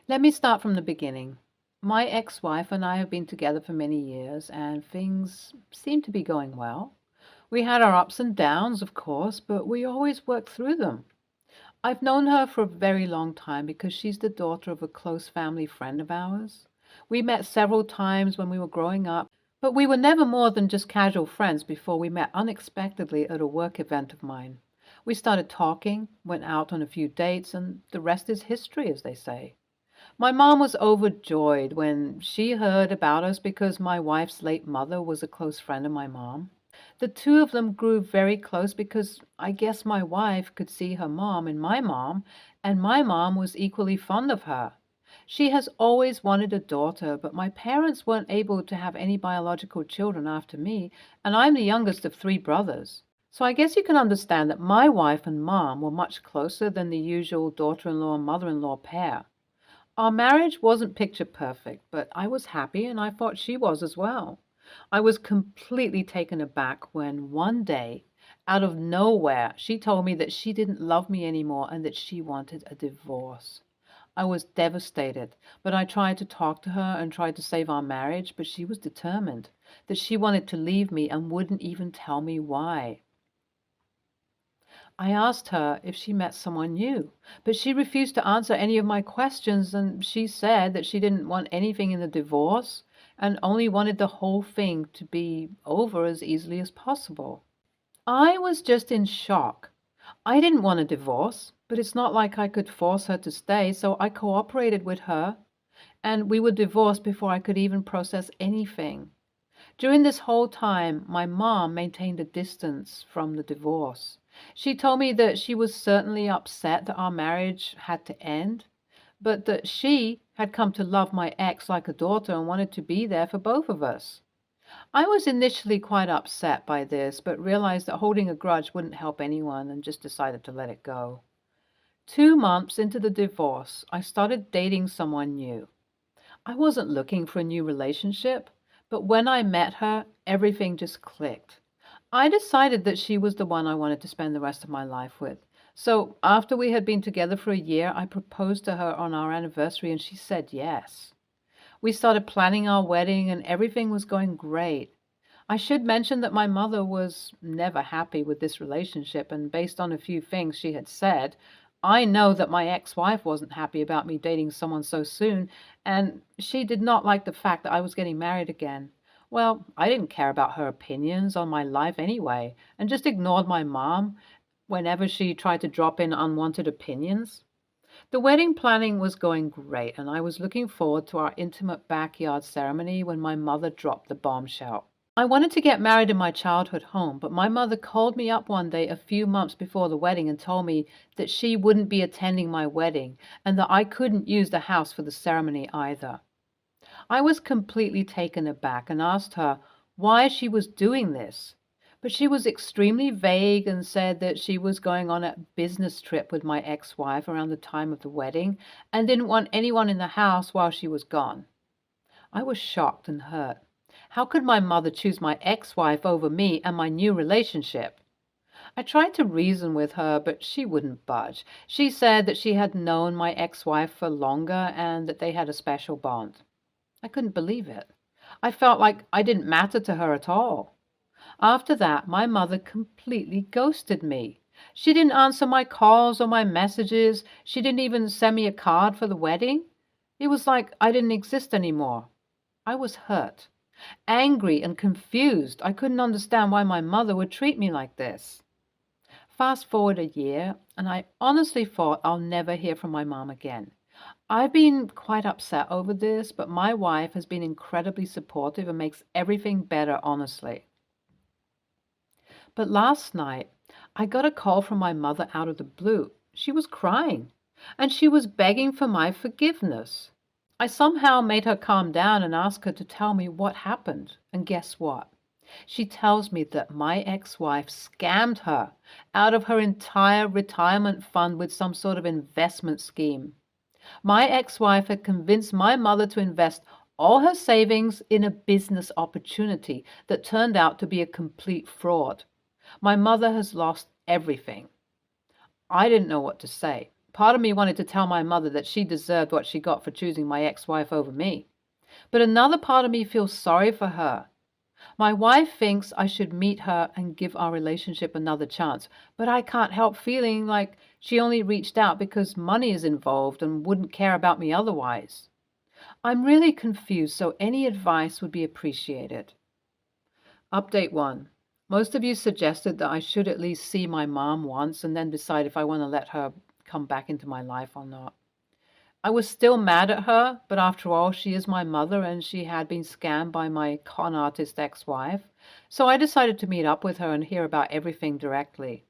Let me start from the beginning. My ex-wife and I have been together for many years, and things seem to be going well. We had our ups and downs, of course, but we always worked through them. I've known her for a very long time because she's the daughter of a close family friend of ours. We met several times when we were growing up, but we were never more than just casual friends before we met unexpectedly at a work event of mine. We started talking, went out on a few dates, and the rest is history, as they say. My mom was overjoyed when she heard about us because my wife's late mother was a close friend of my mom. The two of them grew very close because I guess my wife could see her mom in my mom, and my mom was equally fond of her. She has always wanted a daughter, but my parents weren't able to have any biological children after me, and I'm the youngest of three brothers. So I guess you can understand that my wife and mom were much closer than the usual daughter-in-law and mother-in-law pair. Our marriage wasn't picture perfect, but I was happy and I thought she was as well. I was completely taken aback when one day, out of nowhere, she told me that she didn't love me anymore and that she wanted a divorce. I was devastated, but I tried to talk to her and tried to save our marriage, but she was determined that she wanted to leave me and wouldn't even tell me why. I asked her if she met someone new, but she refused to answer any of my questions, and she said that she didn't want anything in the divorce and only wanted the whole thing to be over as easily as possible. I was just in shock. I didn't want a divorce, but it's not like I could force her to stay, so I cooperated with her, and we were divorced before I could even process anything. During this whole time, my mom maintained a distance from the divorce. She told me that she was certainly upset that our marriage had to end, but that she had come to love my ex like a daughter and wanted to be there for both of us. I was initially quite upset by this, but realized that holding a grudge wouldn't help anyone and just decided to let it go. 2 months into the divorce, I started dating someone new. I wasn't looking for a new relationship, but when I met her, everything just clicked. I decided that she was the one I wanted to spend the rest of my life with. So after we had been together for a year, I proposed to her on our anniversary and she said yes. We started planning our wedding and everything was going great. I should mention that my mother was never happy with this relationship, and based on a few things she had said, I know that my ex-wife wasn't happy about me dating someone so soon, and she did not like the fact that I was getting married again. Well, I didn't care about her opinions on my life anyway, and just ignored my mom whenever she tried to drop in unwanted opinions. The wedding planning was going great, and I was looking forward to our intimate backyard ceremony when my mother dropped the bombshell. I wanted to get married in my childhood home, but my mother called me up one day a few months before the wedding and told me that she wouldn't be attending my wedding and that I couldn't use the house for the ceremony either. I was completely taken aback and asked her why she was doing this. But she was extremely vague and said that she was going on a business trip with my ex-wife around the time of the wedding and didn't want anyone in the house while she was gone. I was shocked and hurt. How could my mother choose my ex-wife over me and my new relationship? I tried to reason with her, but she wouldn't budge. She said that she had known my ex-wife for longer and that they had a special bond. I couldn't believe it. I felt like I didn't matter to her at all. After that, my mother completely ghosted me. She didn't answer my calls or my messages. She didn't even send me a card for the wedding. It was like I didn't exist anymore. I was hurt, angry, and confused. I couldn't understand why my mother would treat me like this. Fast forward a year, and I honestly thought I'll never hear from my mom again. I've been quite upset over this, but my wife has been incredibly supportive and makes everything better, honestly. But last night, I got a call from my mother out of the blue. She was crying, and she was begging for my forgiveness. I somehow made her calm down and asked her to tell me what happened. And guess what? She tells me that my ex-wife scammed her out of her entire retirement fund with some sort of investment scheme. My ex-wife had convinced my mother to invest all her savings in a business opportunity that turned out to be a complete fraud. My mother has lost everything. I didn't know what to say. Part of me wanted to tell my mother that she deserved what she got for choosing my ex-wife over me. But another part of me feels sorry for her. My wife thinks I should meet her and give our relationship another chance, but I can't help feeling like she only reached out because money is involved and wouldn't care about me otherwise. I'm really confused, so any advice would be appreciated. Update 1. Most of you suggested that I should at least see my mom once and then decide if I want to let her come back into my life or not. I was still mad at her, but after all, she is my mother and she had been scammed by my con artist ex-wife. So I decided to meet up with her and hear about everything directly.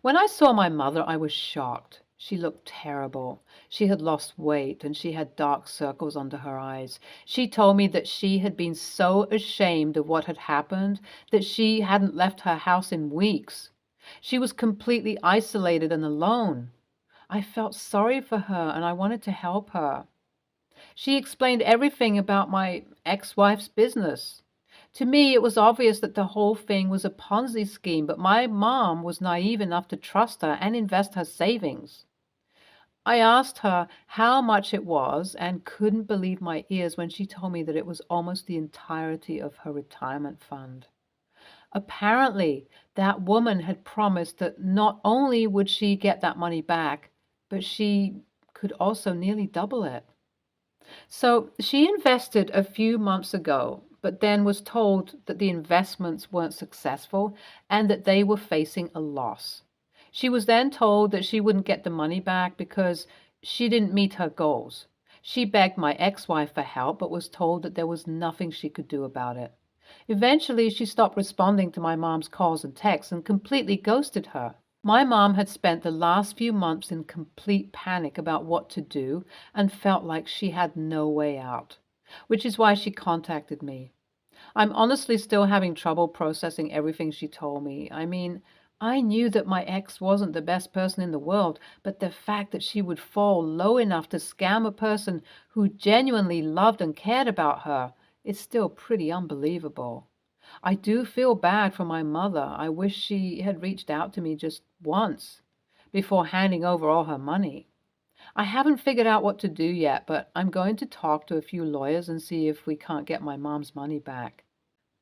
When I saw my mother, I was shocked. She looked terrible. She had lost weight and she had dark circles under her eyes. She told me that she had been so ashamed of what had happened that she hadn't left her house in weeks. She was completely isolated and alone. I felt sorry for her and I wanted to help her. She explained everything about my ex-wife's business. To me, it was obvious that the whole thing was a Ponzi scheme, but my mom was naive enough to trust her and invest her savings. I asked her how much it was and couldn't believe my ears when she told me that it was almost the entirety of her retirement fund. Apparently, that woman had promised that not only would she get that money back, but she could also nearly double it. So she invested a few months ago, but then was told that the investments weren't successful and that they were facing a loss. She was then told that she wouldn't get the money back because she didn't meet her goals. She begged my ex-wife for help, but was told that there was nothing she could do about it. Eventually, she stopped responding to my mom's calls and texts and completely ghosted her. My mom had spent the last few months in complete panic about what to do and felt like she had no way out, which is why she contacted me. I'm honestly still having trouble processing everything she told me. I mean, I knew that my ex wasn't the best person in the world, but the fact that she would fall low enough to scam a person who genuinely loved and cared about her is still pretty unbelievable. I do feel bad for my mother. I wish she had reached out to me just once before handing over all her money. I haven't figured out what to do yet, but I'm going to talk to a few lawyers and see if we can't get my mom's money back.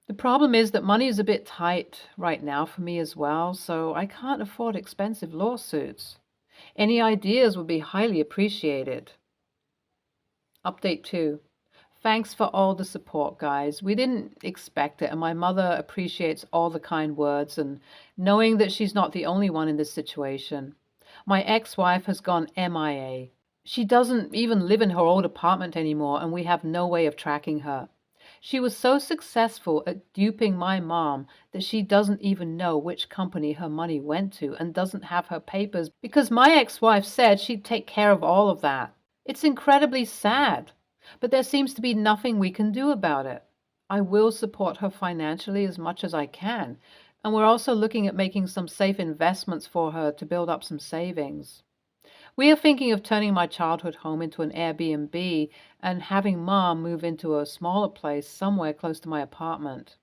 The problem is that money is a bit tight right now for me as well, so I can't afford expensive lawsuits. Any ideas would be highly appreciated. Update 2. Thanks for all the support, guys. We didn't expect it, and my mother appreciates all the kind words and knowing that she's not the only one in this situation. My ex-wife has gone MIA. She doesn't even live in her old apartment anymore, and we have no way of tracking her. She was so successful at duping my mom that she doesn't even know which company her money went to and doesn't have her papers because my ex-wife said she'd take care of all of that. It's incredibly sad, but there seems to be nothing we can do about it. I will support her financially as much as I can, and we're also looking at making some safe investments for her to build up some savings. We are thinking of turning my childhood home into an Airbnb and having Mom move into a smaller place somewhere close to my apartment.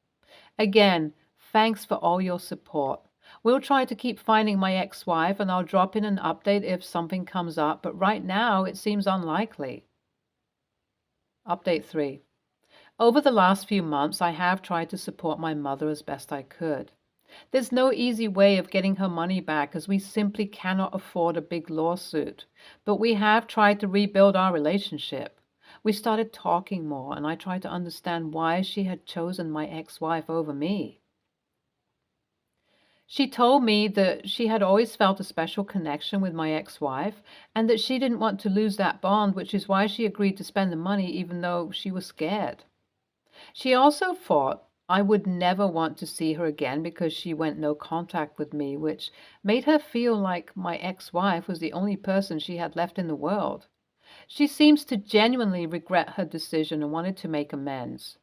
Again, thanks for all your support. We'll try to keep finding my ex-wife and I'll drop in an update if something comes up, but right now it seems unlikely. Update 3. Over the last few months, I have tried to support my mother as best I could. There's no easy way of getting her money back as we simply cannot afford a big lawsuit, but we have tried to rebuild our relationship. We started talking more and I tried to understand why she had chosen my ex-wife over me. She told me that she had always felt a special connection with my ex-wife and that she didn't want to lose that bond, which is why she agreed to spend the money even though she was scared. She also thought I would never want to see her again because she went no contact with me, which made her feel like my ex-wife was the only person she had left in the world. She seems to genuinely regret her decision and wanted to make amends.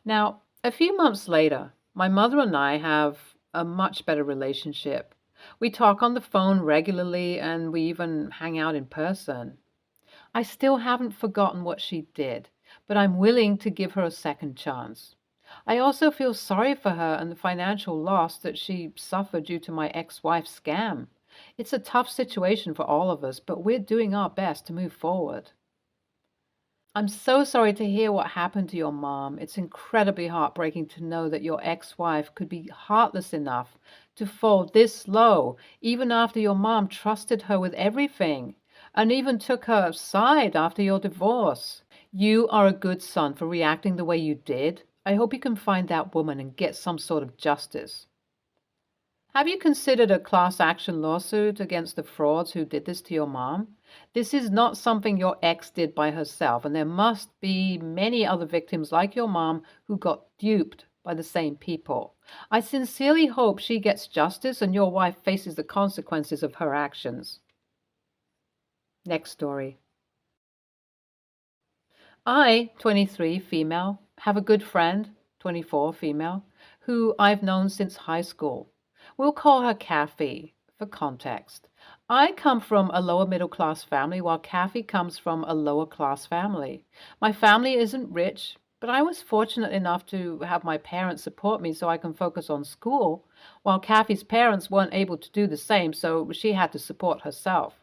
Now, a few months later, my mother and I have a much better relationship. We talk on the phone regularly and we even hang out in person. I still haven't forgotten what she did, but I'm willing to give her a second chance. I also feel sorry for her and the financial loss that she suffered due to my ex-wife's scam. It's a tough situation for all of us, but we're doing our best to move forward. I'm so sorry to hear what happened to your mom. It's incredibly heartbreaking to know that your ex-wife could be heartless enough to fall this low, even after your mom trusted her with everything and even took her side after your divorce. You are a good son for reacting the way you did. I hope you can find that woman and get some sort of justice. Have you considered a class action lawsuit against the frauds who did this to your mom? This is not something your ex did by herself, and there must be many other victims like your mom who got duped by the same people. I sincerely hope she gets justice and your wife faces the consequences of her actions. Next story. I, 23, female, have a good friend, 24, female, who I've known since high school. We'll call her Kathy for context. I come from a lower middle class family, while Kathy comes from a lower class family. My family isn't rich, but I was fortunate enough to have my parents support me so I can focus on school, while Kathy's parents weren't able to do the same, so she had to support herself.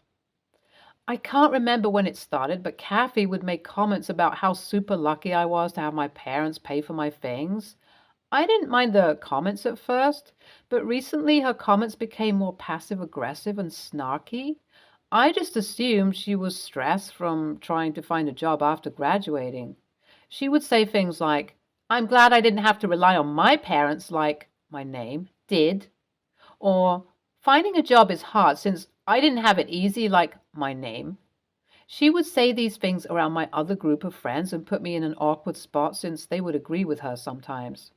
I can't remember when it started, but Kathy would make comments about how super lucky I was to have my parents pay for my things. I didn't mind the comments at first, but recently her comments became more passive aggressive and snarky. I just assumed she was stressed from trying to find a job after graduating. She would say things like, I'm glad I didn't have to rely on my parents like my name did, or finding a job is hard since I didn't have it easy like my name. She would say these things around my other group of friends and put me in an awkward spot since they would agree with her sometimes.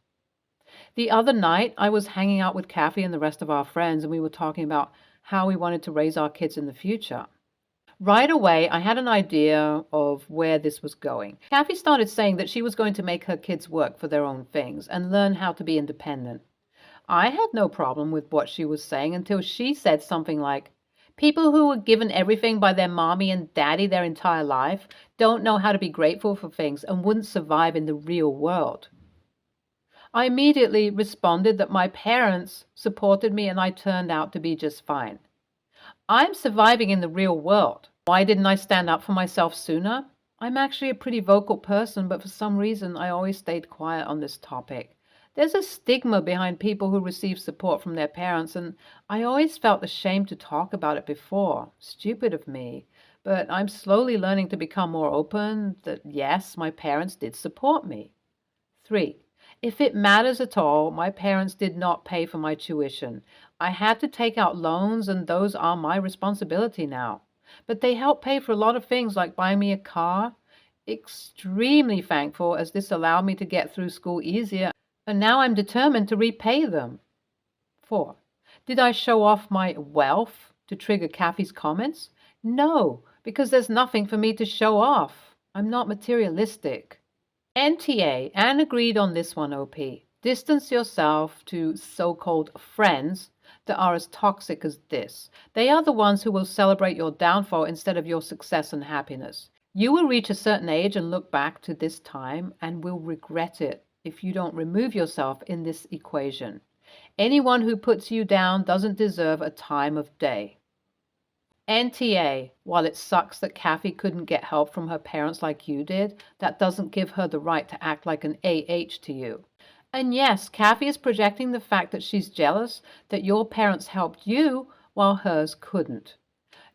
The other night, I was hanging out with Kathy and the rest of our friends, and we were talking about how we wanted to raise our kids in the future. Right away, I had an idea of where this was going. Kathy started saying that she was going to make her kids work for their own things and learn how to be independent. I had no problem with what she was saying until she said something like, people who were given everything by their mommy and daddy their entire life don't know how to be grateful for things and wouldn't survive in the real world. I immediately responded that my parents supported me and I turned out to be just fine. I'm surviving in the real world. Why didn't I stand up for myself sooner? I'm actually a pretty vocal person, but for some reason I always stayed quiet on this topic. There's a stigma behind people who receive support from their parents, and I always felt ashamed to talk about it before. Stupid of me. But I'm slowly learning to become more open that yes, my parents did support me. 3. If it matters at all, my parents did not pay for my tuition. I had to take out loans, and those are my responsibility now. But they helped pay for a lot of things like buying me a car. Extremely thankful as this allowed me to get through school easier, and now I'm determined to repay them. 4. Did I show off my wealth to trigger Kathy's comments? No, because there's nothing for me to show off. I'm not materialistic. NTA, and agreed on this one, OP. Distance yourself to so-called friends that are as toxic as this. They are the ones who will celebrate your downfall instead of your success and happiness. You will reach a certain age and look back to this time and will regret it if you don't remove yourself in this equation. Anyone who puts you down doesn't deserve a time of day. NTA, while it sucks that Kathy couldn't get help from her parents like you did, that doesn't give her the right to act like an AH to you. And yes, Kathy is projecting the fact that she's jealous that your parents helped you while hers couldn't.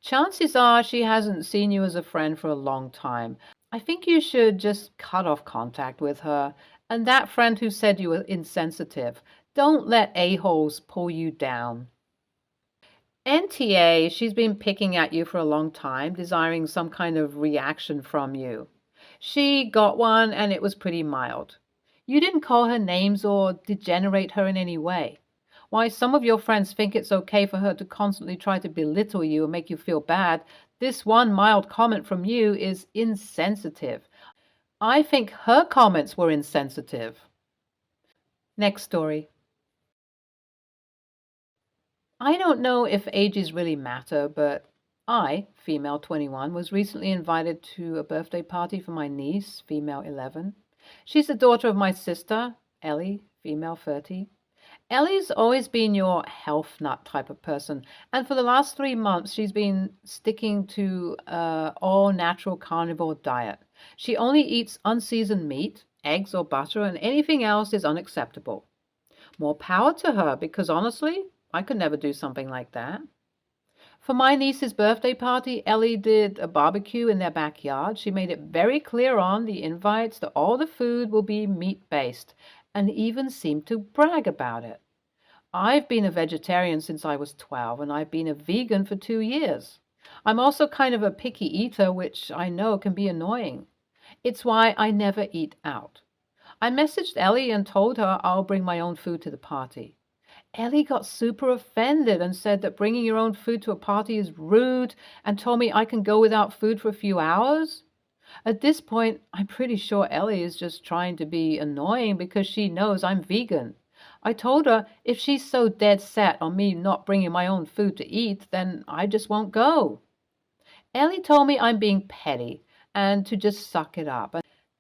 Chances are she hasn't seen you as a friend for a long time. I think you should just cut off contact with her. And that friend who said you were insensitive, don't let a-holes pull you down. NTA, she's been picking at you for a long time, desiring some kind of reaction from you. She got one and it was pretty mild. You didn't call her names or degenerate her in any way. Why some of your friends think it's okay for her to constantly try to belittle you and make you feel bad, this one mild comment from you is insensitive. I think her comments were insensitive. Next story. I don't know if ages really matter, but I, female 21, was recently invited to a birthday party for my niece, female 11. She's the daughter of my sister, Ellie, female 30. Ellie's always been your health nut type of person, and for the last 3 months, she's been sticking to all natural carnivore diet. She only eats unseasoned meat, eggs or butter, and anything else is unacceptable. More power to her, because honestly, I could never do something like that. For my niece's birthday party, Ellie did a barbecue in their backyard. She made it very clear on the invites that all the food will be meat-based, and even seemed to brag about it. I've been a vegetarian since I was 12, and I've been a vegan for 2 years. I'm also kind of a picky eater, which I know can be annoying. It's why I never eat out. I messaged Ellie and told her I'll bring my own food to the party. Ellie got super offended and said that bringing your own food to a party is rude and told me I can go without food for a few hours. At this point, I'm pretty sure Ellie is just trying to be annoying because she knows I'm vegan. I told her if she's so dead set on me not bringing my own food to eat, then I just won't go. Ellie told me I'm being petty and to just suck it up,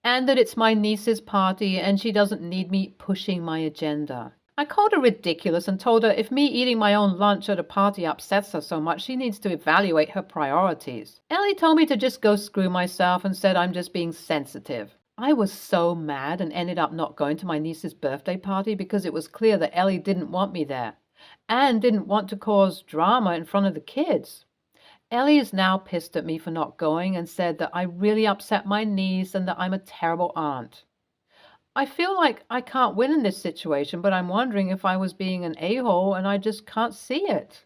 and that it's my niece's party and she doesn't need me pushing my agenda. I called her ridiculous and told her if me eating my own lunch at a party upsets her so much, she needs to evaluate her priorities. Ellie told me to just go screw myself and said I'm just being sensitive. I was so mad and ended up not going to my niece's birthday party because it was clear that Ellie didn't want me there and didn't want to cause drama in front of the kids. Ellie is now pissed at me for not going and said that I really upset my niece and that I'm a terrible aunt. I feel like I can't win in this situation, but I'm wondering if I was being an a-hole and I just can't see it.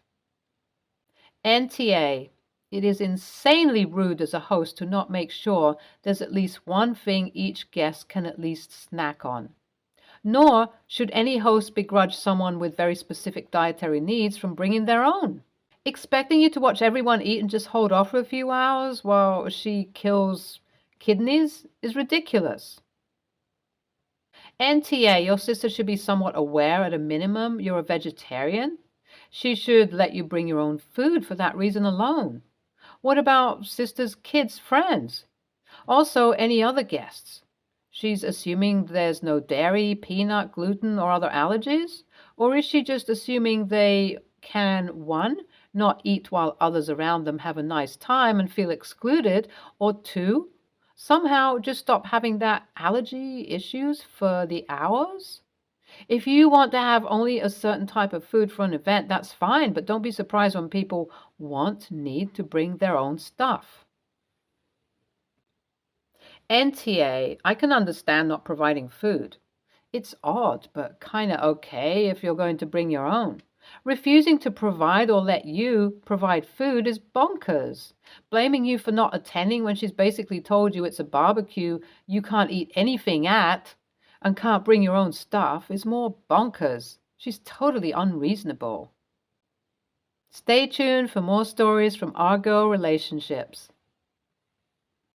NTA. It is insanely rude as a host to not make sure there's at least one thing each guest can at least snack on. Nor should any host begrudge someone with very specific dietary needs from bringing their own. Expecting you to watch everyone eat and just hold off for a few hours while she kills kidneys is ridiculous. NTA, your sister should be somewhat aware at a minimum you're a vegetarian. She should let you bring your own food for that reason alone. What about sister's kids' friends? Also, any other guests? She's assuming there's no dairy, peanut, gluten, or other allergies? Or is she just assuming they can, one, not eat while others around them have a nice time and feel excluded, or two, somehow just stop having that allergy issues for the hours? If you want to have only a certain type of food for an event, that's fine, but don't be surprised when people need to bring their own stuff. NTA, I can understand not providing food. It's odd, but kinda okay if you're going to bring your own. Refusing to provide or let you provide food is bonkers. Blaming you for not attending when she's basically told you it's a barbecue you can't eat anything at and can't bring your own stuff is more bonkers. She's totally unreasonable. Stay tuned for more stories from our girl relationships.